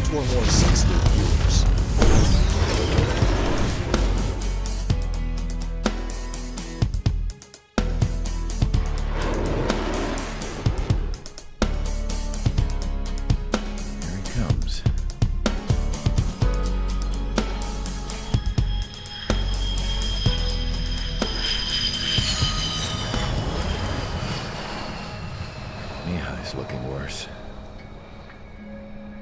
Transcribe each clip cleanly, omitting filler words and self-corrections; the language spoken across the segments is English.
8 or more sensitive viewers. Here he comes. Mihai's looking worse.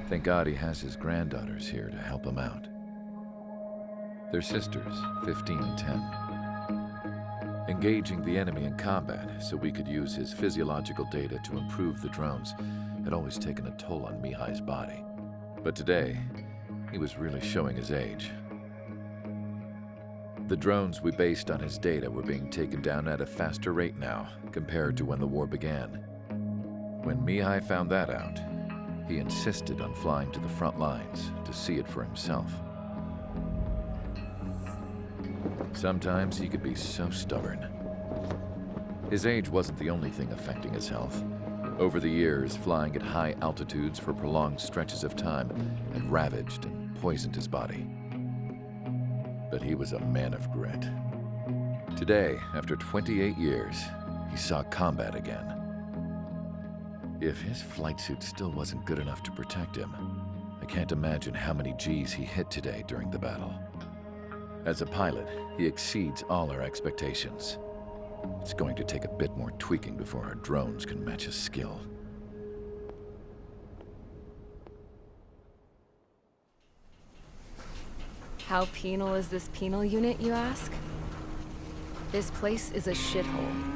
Thank God he has his granddaughters here to help him out. They're sisters, 15 and 10. Engaging the enemy in combat so we could use his physiological data to improve the drones had always taken a toll on Mihai's body. But today, he was really showing his age. The drones we based on his data were being taken down at a faster rate now compared to when the war began. When Mihai found that out, he insisted on flying to the front lines to see it for himself. Sometimes he could be so stubborn. His age wasn't the only thing affecting his health. Over the years, flying at high altitudes for prolonged stretches of time had ravaged and poisoned his body. But he was a man of grit. Today, after 28 years, he saw combat again. If his flight suit still wasn't good enough to protect him, I can't imagine how many Gs he hit today during the battle. As a pilot, he exceeds all our expectations. It's going to take a bit more tweaking before our drones can match his skill. How penal is this penal unit, you ask? This place is a shithole.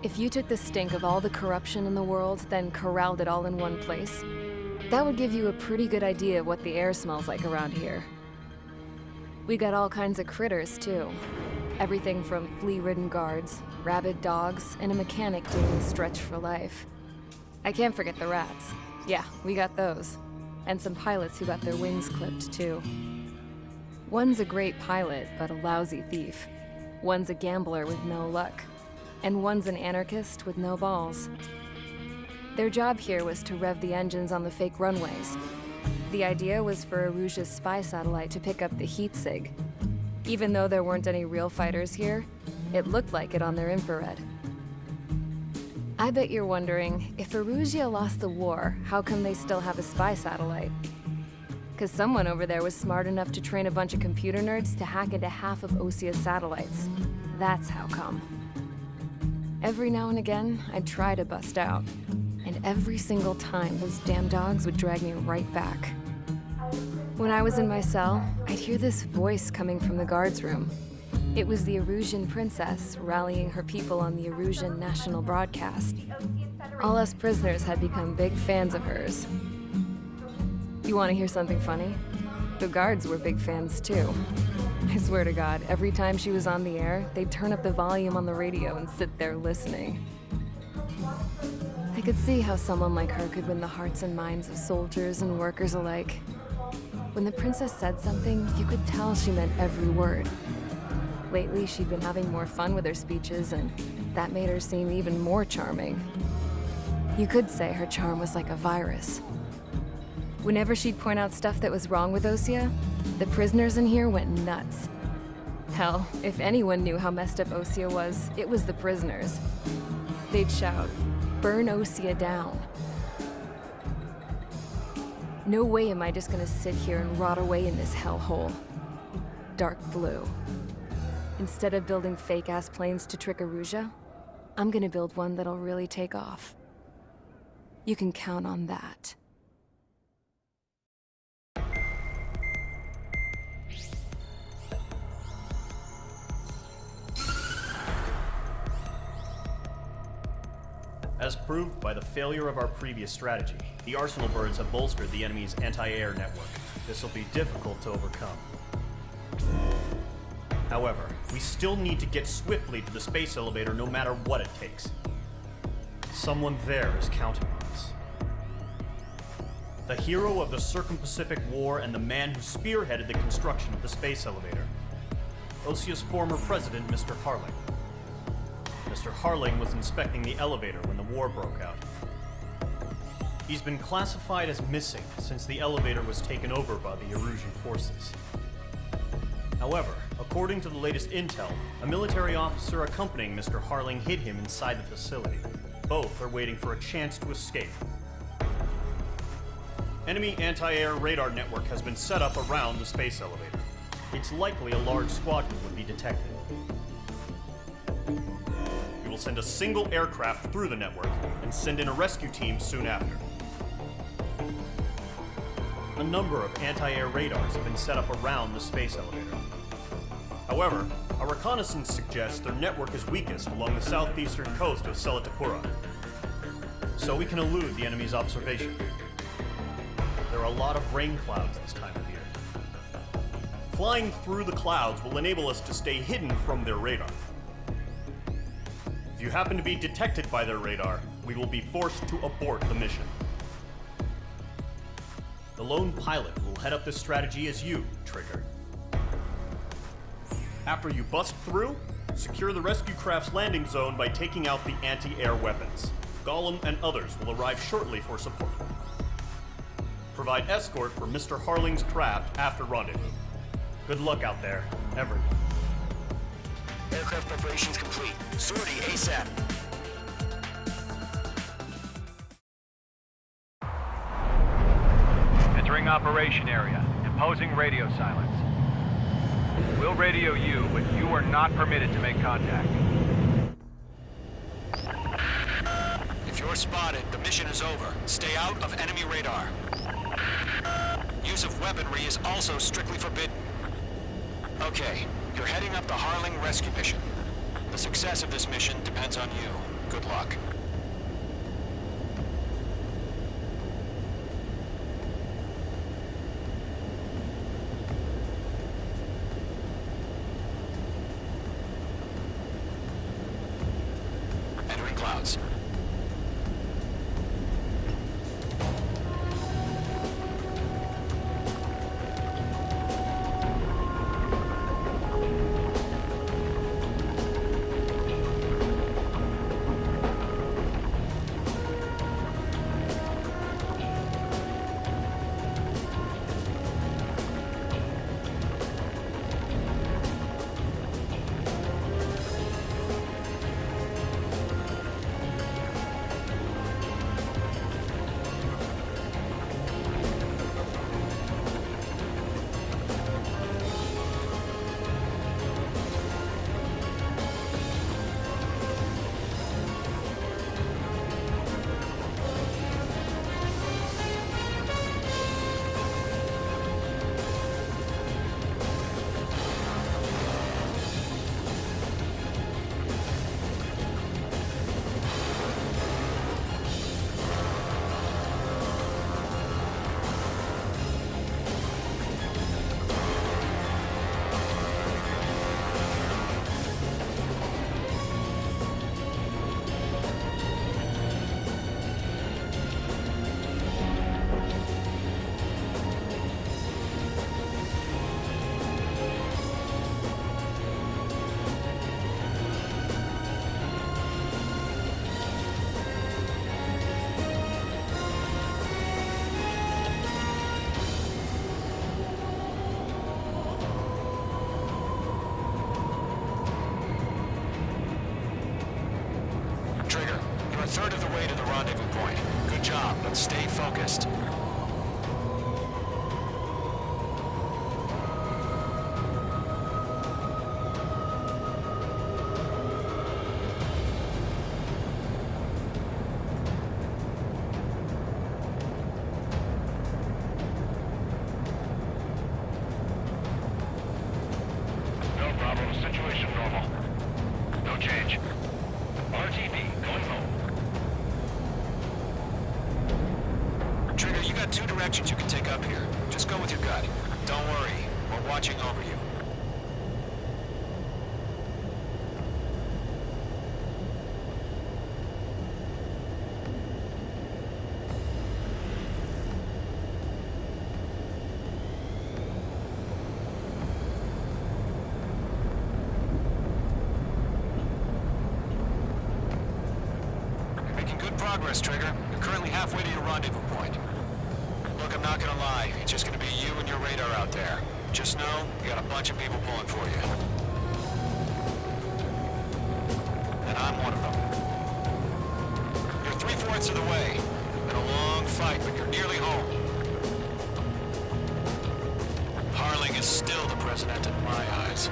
If you took the stink of all the corruption in the world, then corralled it all in one place, that would give you a pretty good idea of what the air smells like around here. We got all kinds of critters, too. Everything from flea-ridden guards, rabid dogs, and a mechanic doing the stretch for life. I can't forget the rats. Yeah, we got those. And some pilots who got their wings clipped, too. One's a great pilot, but a lousy thief. One's a gambler with no luck. And one's an anarchist with no balls. Their job here was to rev the engines on the fake runways. The idea was for Aruja's spy satellite to pick up the heat sig. Even though there weren't any real fighters here, it looked like it on their infrared. I bet you're wondering, if Aruja lost the war, how come they still have a spy satellite? 'Cause someone over there was smart enough to train a bunch of computer nerds to hack into half of Osia's satellites. That's how come. Every now and again, I'd try to bust out. And every single time, those damn dogs would drag me right back. When I was in my cell, I'd hear this voice coming from the guards room. It was the Arusian princess rallying her people on the Arusian national broadcast. All us prisoners had become big fans of hers. You want to hear something funny? The guards were big fans too. I swear to God, every time she was on the air, they'd turn up the volume on the radio and sit there listening. I could see how someone like her could win the hearts and minds of soldiers and workers alike. When the princess said something, you could tell she meant every word. Lately, she'd been having more fun with her speeches, and that made her seem even more charming. You could say her charm was like a virus. Whenever she'd point out stuff that was wrong with Osia, the prisoners in here went nuts. Hell, if anyone knew how messed up Osia was, it was the prisoners. They'd shout, "Burn Osia down." No way am I just gonna sit here and rot away in this hellhole. Dark blue. Instead of building fake-ass planes to trick Aruja, I'm gonna build one that'll really take off. You can count on that. As proved by the failure of our previous strategy, the Arsenal birds have bolstered the enemy's anti-air network. This will be difficult to overcome. However, we still need to get swiftly to the space elevator no matter what it takes. Someone there is counting on us. The hero of the Circum-Pacific War and the man who spearheaded the construction of the space elevator. Osia's former president, Mr. Harling. Mr. Harling was inspecting the elevator when the war broke out. He's been classified as missing since the elevator was taken over by the Erusian forces. However, according to the latest intel, a military officer accompanying Mr. Harling hid him inside the facility. Both are waiting for a chance to escape. Enemy anti-air radar network has been set up around the space elevator. It's likely a large squadron would be detected. We will send a single aircraft through the network and send in a rescue team soon after. A number of anti-air radars have been set up around the space elevator. However, our reconnaissance suggests their network is weakest along the southeastern coast of Selatapura, so we can elude the enemy's observation. There are a lot of rain clouds this time of year. Flying through the clouds will enable us to stay hidden from their radar. If you happen to be detected by their radar, we will be forced to abort the mission. The lone pilot will head up this strategy as you, Trigger. After you bust through, secure the rescue craft's landing zone by taking out the anti-air weapons. Gollum and others will arrive shortly for support. Provide escort for Mr. Harling's craft after rendezvous. Good luck out there, everyone. Aircraft preparations complete. Sortie ASAP. Entering operation area. Imposing radio silence. We'll radio you, but you are not permitted to make contact. If you're spotted, the mission is over. Stay out of enemy radar. Use of weaponry is also strictly forbidden. Okay, you're heading up the Harling rescue mission. The success of this mission depends on you. Good luck. Entering clouds. Trigger, you're a third of the way to the rendezvous point. Good job, but stay focused. No problem. Situation normal. No change. RTB, going home. Trigger, you got two directions you can take up here. Just go with your gut. Don't worry, we're watching over you. You're making good progress, Trigger. Your currently halfway to your rendezvous point. Look, I'm not gonna lie. It's just gonna be you and your radar out there. Just know, you got a bunch of people pulling for you. And I'm one of them. You're 3/4 of the way. Been a long fight, but you're nearly home. Harling is still the president in my eyes.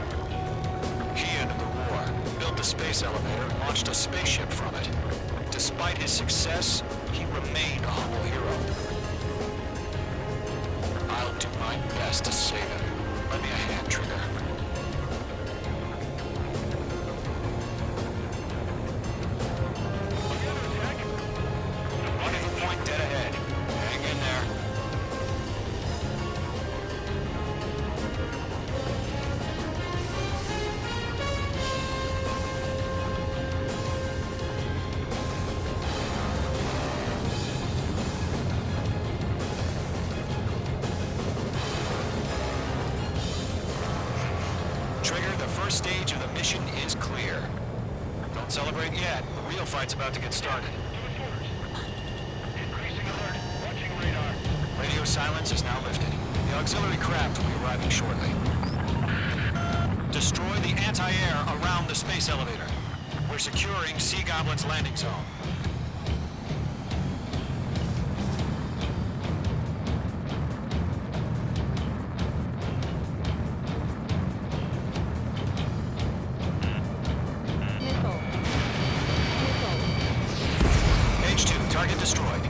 He ended the war, built a space elevator, and launched a spaceship from it. Despite his success, he remained a humble hero. I'll do my best to save him. Lend me a hand, Trigger. Rendezvous point dead ahead. Hang in there. Trigger, the first stage of the mission is clear. Don't celebrate yet. The real fight's about to get started. Increasing alert. Watching radar. Radio silence is now lifted. The auxiliary craft will be arriving shortly. Destroy the anti-air around the space elevator. We're securing Sea Goblin's landing zone. H2, target destroyed.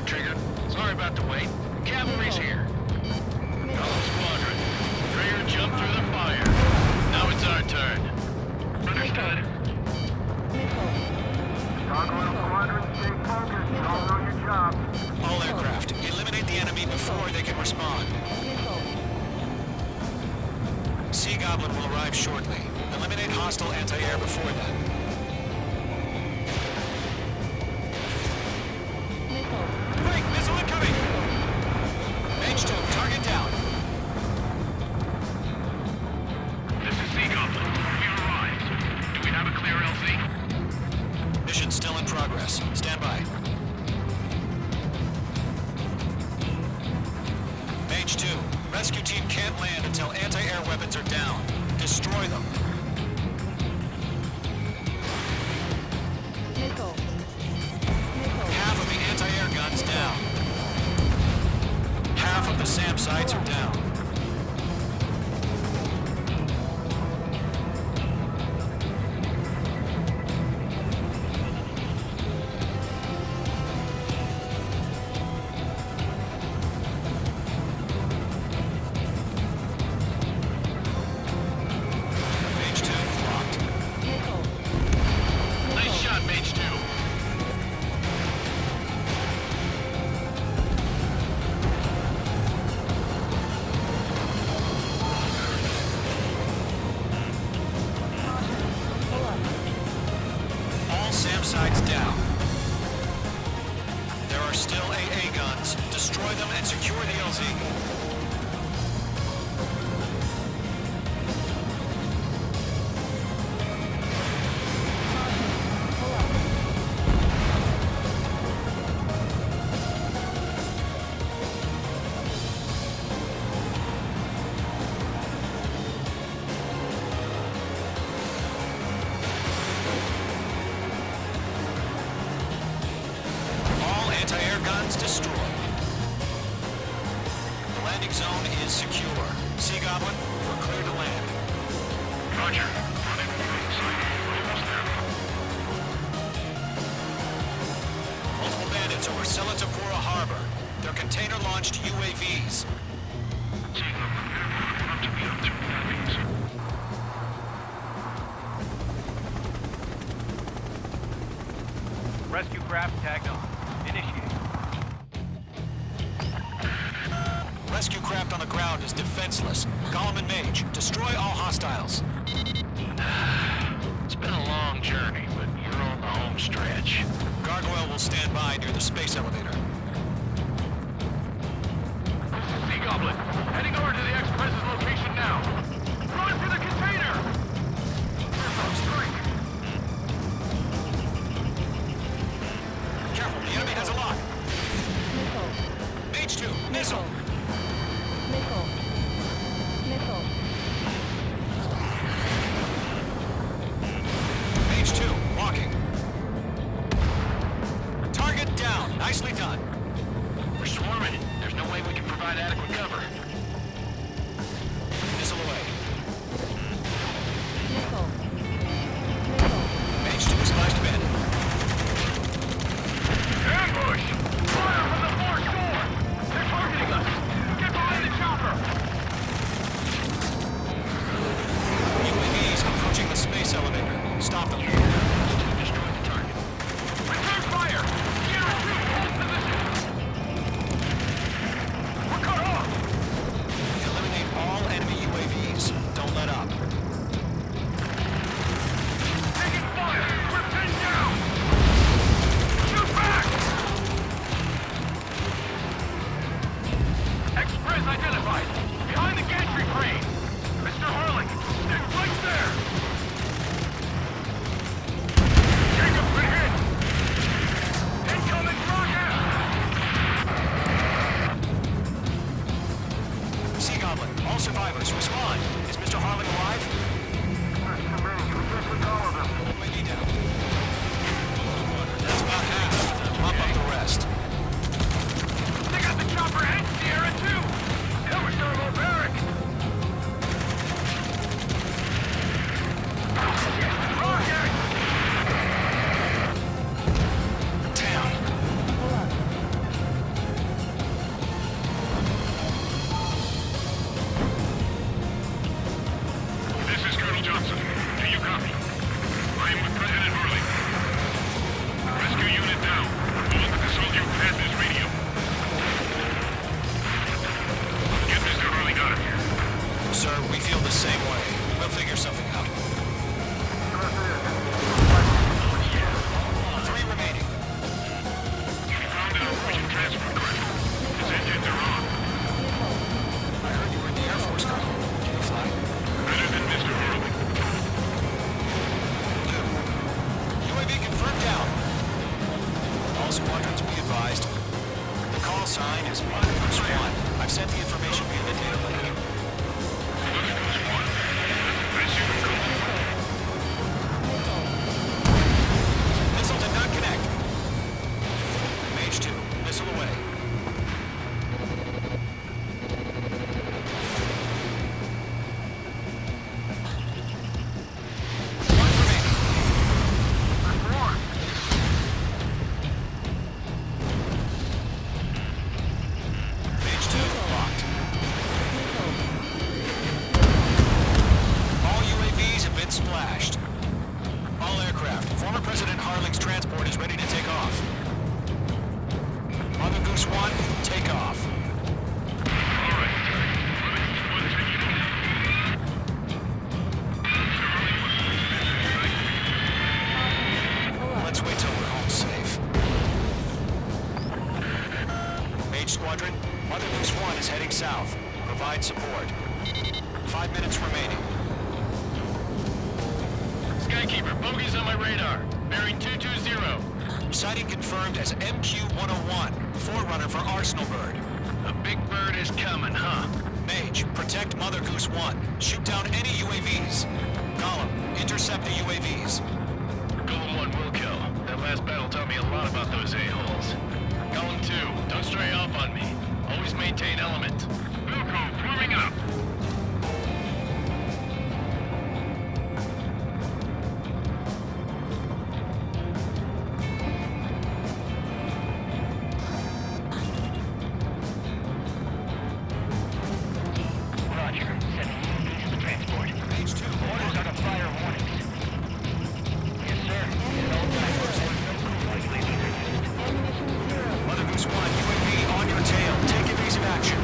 Trigger, sorry about the wait. Cavalry's here. Fellow squadron. Trigger jumped through the fire. Now it's our turn. Understood. All aircraft, eliminate the enemy before they can respond. Sea Goblin will arrive shortly. Eliminate hostile anti-air before then. Break! Missile incoming! H2, target down. This is Sea Goblin. We arrived. Do we have a clear LZ? Mission still in progress. Stand by. H2, rescue team can't land until anti-air weapons are down. Destroy them. Half of the anti-air guns down. Half of the SAM sites are down. H2 locked. Nice shot, Mage 2. All SAM sites down. There are still AA guns. Destroy them and secure the LZ. All anti-air guns destroyed. The landing zone is secure. Sea Goblin, we're clear to land. Roger. Almost there. Multiple bandits over Selatapura Harbor. They're container-launched UAVs. Sea Goblin, up to meet up to enemies. Rescue craft tagged on. Initiate. Rescue craft on the ground is defenseless. Gollum and Mage, destroy all hostiles. It's been a long journey, but you're on the home stretch. Gargoyle will stand by near the space elevator. Sea Goblin, heading over to the Express's location now. Run for the container! Careful, the enemy has a lock. Nickel. Mage 2, missile. Nickel. Nickel. Mage 2, walking. Target down. Nicely done. We're swarming. There's no way we can provide adequate cover. Missile away. Nickel. Nickel. Mage 2 splashed bed. Ambush! Fire from the far shore! They're targeting us! Get behind the chopper! UAVs approaching the space elevator. Stop them. Destroy the target. Return fire! Sierra 2, hold position! We're cut off! Eliminate all enemy UAVs. Don't let up. Taking fire! We're pinned down! Shoot back! Express identified! Behind the gantry crane! Mr. Harling, stick right there! Jacob's been hit! Incoming rocket! Sea Goblin, all survivors, respond. Is Mr. Harling alive? UAV down. That's about half. Mop up the rest. They got the chopper and Sierra too! That was thermobaric! Rocket! Down. This is Colonel Johnson. Do you copy? I am with President Hurley. Rescue unit down. All of the soldier past this radio. Get Mr. Hurley out of here. Sir, we feel the same way. We'll figure something out. 3 remaining. Found an approaching transfer craft. His engines are on. I heard you were in the Air Force, Colonel. Can you fly? Better than Mr. Hurley. UAV confirmed down. All squadrons be advised. The call sign is Mother Goose 1. I've sent the information via the data link. Missile did not connect. Mage 2, missile away. One remaining. Mage 2, locked. All UAVs have been splashed. All aircraft. Former President Harling's transport is ready to take off. Mother Goose 1, take off. Let's wait till we're home safe. Mage Squadron, Mother Goose 1 is heading south. Provide support. 5 minutes remaining. Skykeeper, bogeys on my radar. Bearing 220. Sighting confirmed as MQ-101, forerunner for Arsenal Bird. A big bird is coming, huh? Mage, protect Mother Goose 1. Shoot down any UAVs. Gollum, intercept the UAVs. Golem 1 will kill. That last battle taught me a lot about those a-holes. Golem 2, don't stray off on me. Always maintain element. Wilco, forming up. Roger. Sending UAVs to transport. Mage 2, Orders are to fire warnings. Yes, sir. Ammunition 0. Mother Goose 1, UAV on your tail. Take evasive action.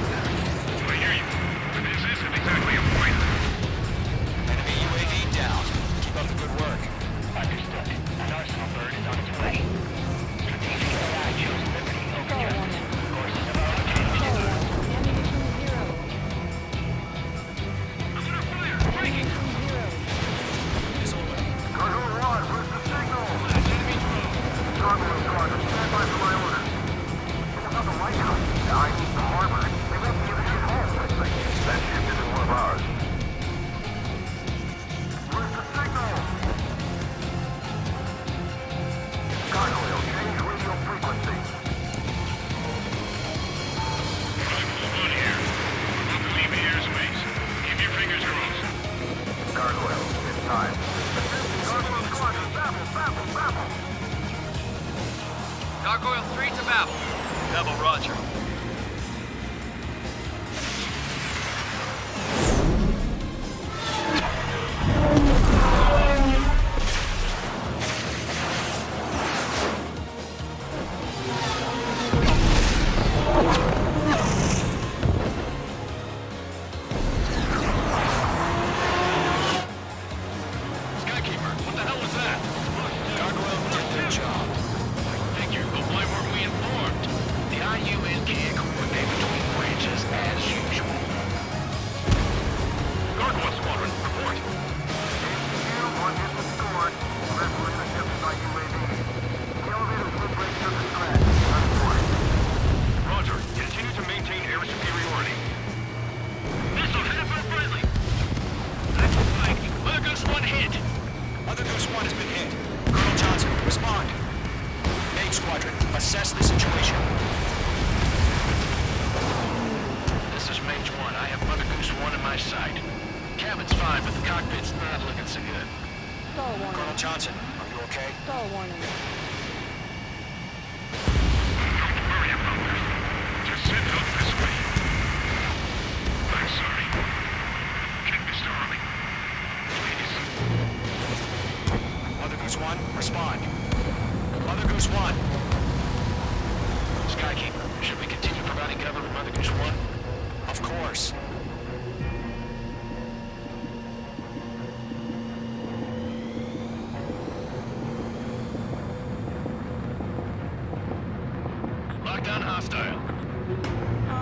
Double roger. Assess the situation. This is Mage 1. I have Mother Goose 1 in my sight. Cabin's fine, but the cockpit's not looking so good. Stall warning. Colonel Johnson, are you okay? Stall warning. Don't worry about it. Just send help this way. I'm sorry. Get Mr. Harley. Please. Mother Goose 1, respond. Mother Goose 1. Skykeeper, should we continue providing cover for Mother Goose 1? Of course. Lockdown hostile.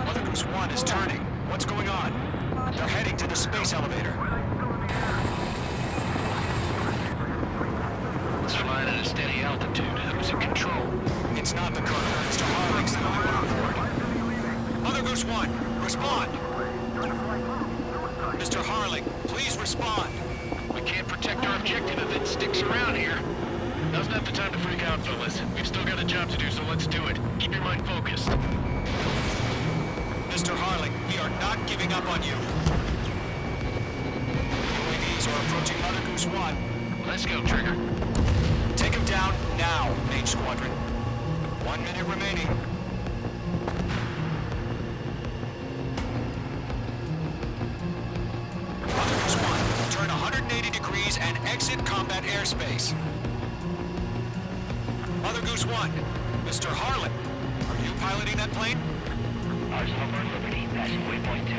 Mother Goose 1 is turning. What's going on? They're heading to the space elevator. It's flying at a steady altitude. Who's in control? It's not the Colonel. Mr. Harling's the only one on board. Mother Goose 1, respond! Mr. Harling, please respond! We can't protect our objective if it sticks around here. Now's not the time to freak out, fellas. We've still got a job to do, so let's do it. Keep your mind focused. Mr. Harling, we are not giving up on you. UAVs are approaching Mother Goose 1. Let's go, Trigger. Take him down now, Mage Squadron. 1 minute remaining. Mother Goose 1, turn 180 degrees and exit combat airspace. Mother Goose 1, Mr. Harlan, are you piloting that plane? Arsenal Bird Liberty, passing waypoint 2.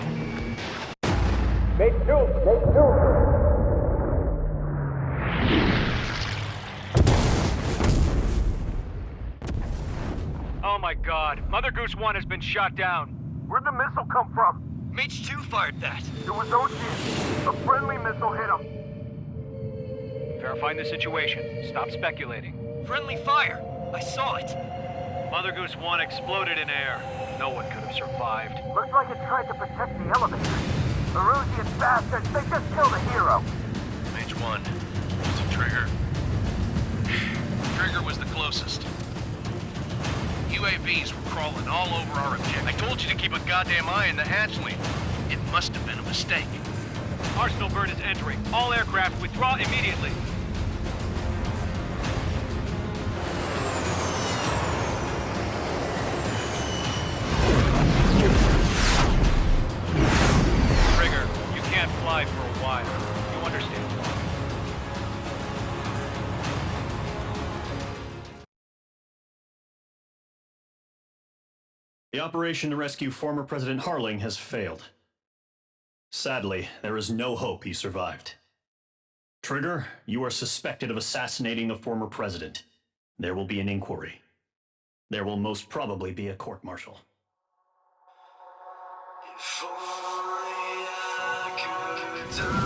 Oh my god, Mother Goose 1 has been shot down. Where'd the missile come from? Mage 2 fired that. It was Ocean. A friendly missile hit him. Verifying the situation. Stop speculating. Friendly fire. I saw it. Mother Goose 1 exploded in air. No one could have survived. Looks like it tried to protect the elevator. The Erusian bastards, they just killed a hero. Mage 1. Was it Trigger? Trigger was the closest. UAVs were crawling all over our objective. I told you to keep a goddamn eye on the hatchling. It must have been a mistake. Arsenal Bird is entering. All aircraft withdraw immediately. Trigger, you can't fly for a while. You understand? The operation to rescue former President Harling has failed. Sadly, there is no hope he survived. Trigger, you are suspected of assassinating the former president. There will be an inquiry. There will most probably be a court-martial. If only I could die.